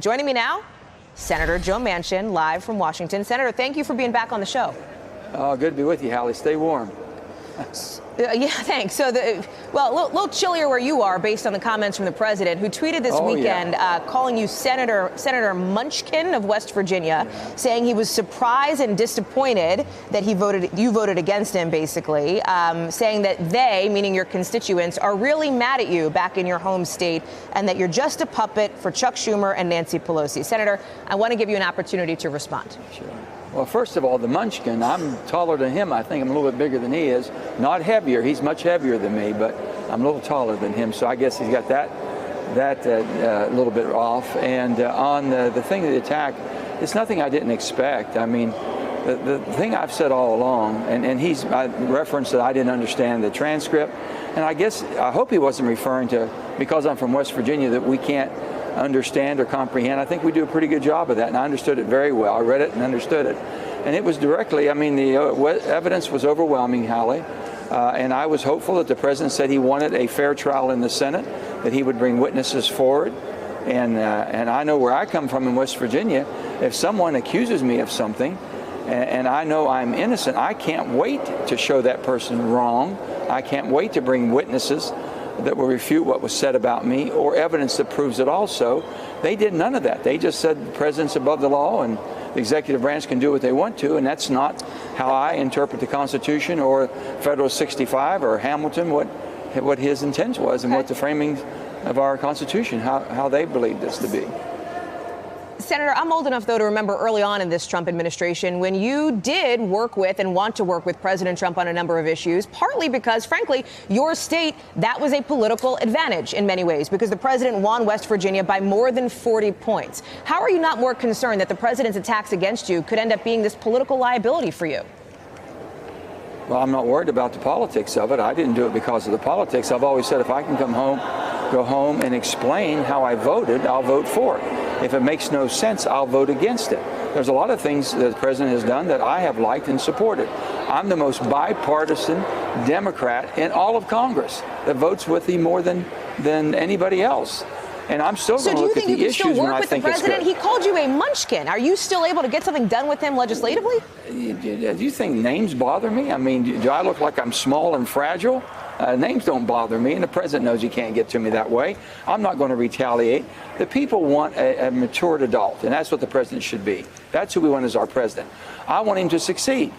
Joining me now, Senator Joe Manchin, live from Washington. Senator, thank you for being back on the show. Good to be with you, Hallie. Stay warm. Yeah, thanks. So, a little chillier where you are based on the comments from the president, who tweeted this weekend calling you Senator Munchkin of West Virginia, saying he was surprised and disappointed that you voted against him, basically, saying that they, meaning your constituents, are really mad at you back in your home state and that you're just a puppet for Chuck Schumer and Nancy Pelosi. Senator, I want to give you an opportunity to respond. Sure. Well, first of all, the Munchkin, I'm taller than him. I think I'm a little bit bigger than he is. Not heavier. He's much heavier than me, but I'm a little taller than him. So I guess he's got that little bit off. And on the thing of the attack, it's nothing I didn't expect. I mean, the thing I've said all along, and I referenced that I didn't understand the transcript. And I hope he wasn't referring to, because I'm from West Virginia, that we can't understand or comprehend. I think we do a pretty good job of that, and I understood it very well. I read it and understood it. And it was directly, the evidence was overwhelming, Hallie, and I was hopeful that the president said he wanted a fair trial in the Senate, that he would bring witnesses forward. And I know where I come from in West Virginia. If someone accuses me of something, and I know I'm innocent, I can't wait to show that person wrong. I can't wait to bring witnesses that will refute what was said about me or evidence that proves it also. They did none of that. They just said the president's above the law and the executive branch can do what they want to, and that's not how I interpret the Constitution or Federal 65 or Hamilton, what his intent was and what the framing of our Constitution, how they believed this to be. Senator, I'm old enough, though, to remember early on in this Trump administration when you did work with and want to work with President Trump on a number of issues, partly because, frankly, your state, that was a political advantage in many ways because the president won West Virginia by more than 40 points. How are you not more concerned that the president's attacks against you could end up being this political liability for you? Well, I'm not worried about the politics of it. I didn't do it because of the politics. I've always said if I can go home and explain how I voted, I'll vote for it. If it makes no sense, I'll vote against it. There's a lot of things that the president has done that I have liked and supported. I'm the most bipartisan Democrat in all of Congress that votes with him more than anybody else. And I'm still going to look at the issues when I think it's good. He called you a munchkin. Are you still able to get something done with him legislatively? Do you think names bother me? I mean, do I look like I'm small and fragile? Names don't bother me, and the president knows he can't get to me that way. I'm not going to retaliate. The people want a matured adult, and that's what the president should be. That's who we want as our president. I want him to succeed.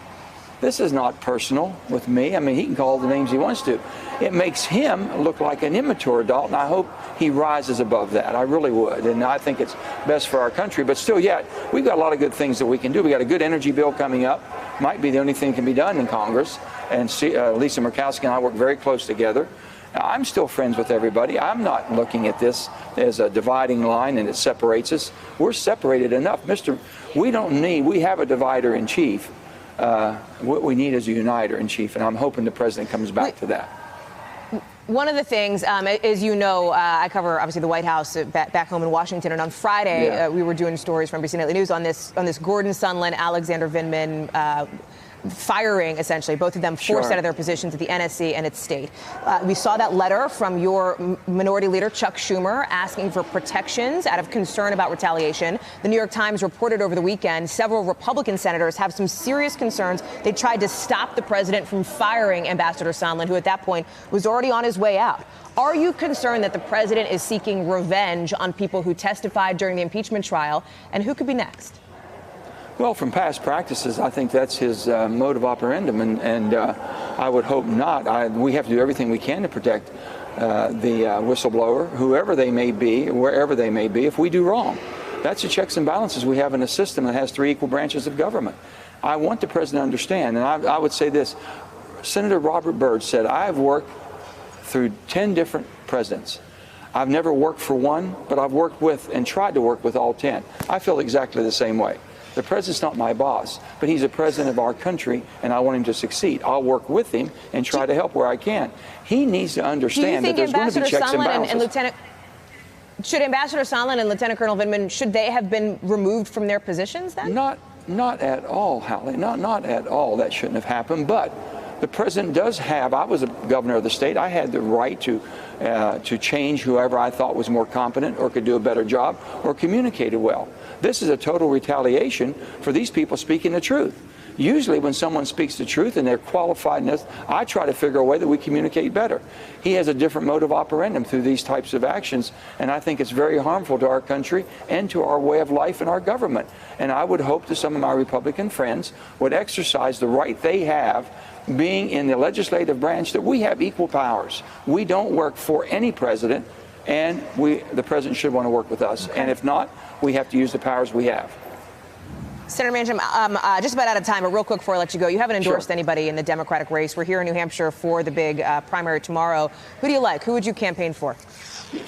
This is not personal with me. I mean, he can call the names he wants to. It makes him look like an immature adult, and I hope he rises above that. I really would, and I think it's best for our country. But still, yet, we've got a lot of good things that we can do. We got a good energy bill coming up. Might be the only thing that can be done in Congress. And Lisa Murkowski and I work very close together. I'm still friends with everybody. I'm not looking at this as a dividing line and it separates us. We're separated enough. We have a divider in chief. What we need is a uniter in chief, and I'm hoping the president comes back to that. One of the things, as you know, I cover obviously the White House back home in Washington, and on Friday we were doing stories from NBC Nightly News on this Gordon Sondland, Alexander Vindman firing, essentially, both of them forced out of their positions at the NSC and its state. We saw that letter from your minority leader, Chuck Schumer, asking for protections out of concern about retaliation. The New York Times reported over the weekend several Republican senators have some serious concerns. They tried to stop the president from firing Ambassador Sondland, who at that point was already on his way out. Are you concerned that the president is seeking revenge on people who testified during the impeachment trial, and who could be next? Well, from past practices, I think that's his mode of operandum, and I would hope not. We have to do everything we can to protect the whistleblower, whoever they may be, wherever they may be, if we do wrong. That's the checks and balances we have in a system that has three equal branches of government. I want the president to understand, and I would say this. Senator Robert Byrd said, I've worked through 10 different presidents. I've never worked for one, but I've worked with and tried to work with all 10. I feel exactly the same way. The president's not my boss, but he's a president of our country, and I want him to succeed. I'll work with him and try to help where I can. He needs to understand that there's going to be checks and balances. Should Ambassador Sondland and Lieutenant Colonel Vindman, should they have been removed from their positions then? Not at all, Hallie. Not at all. That shouldn't have happened. But the president does have, I was a governor of the state, I had the right to to change whoever I thought was more competent or could do a better job or communicated well. This is a total retaliation for these people speaking the truth. Usually when someone speaks the truth and they're qualified in this, I try to figure a way that we communicate better. He has a different mode of operandum through these types of actions, and I think it's very harmful to our country and to our way of life and our government. And I would hope that some of my Republican friends would exercise the right they have being in the legislative branch, that we have equal powers. We don't work for any president, and the president should want to work with us. And if not, we have to use the powers we have. Senator Manchin, just about out of time, but real quick before I let you go, you haven't endorsed anybody in the Democratic race. We're here in New Hampshire for the big primary tomorrow. Who do you like? Who would you campaign for?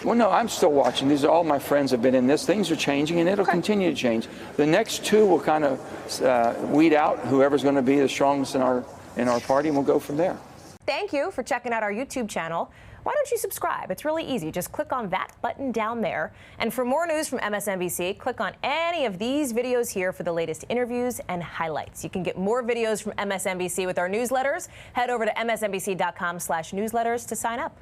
Well, no, I'm still watching. These are all my friends have been in this. Things are changing, and it'll continue to change. The next two will kind of weed out whoever's going to be the strongest in our party, and we'll go from there. Thank you for checking out our YouTube channel. Why don't you subscribe? It's really easy. Just click on that button down there. And for more news from MSNBC, click on any of these videos here for the latest interviews and highlights. You can get more videos from MSNBC with our newsletters. Head over to msnbc.com/newsletters to sign up.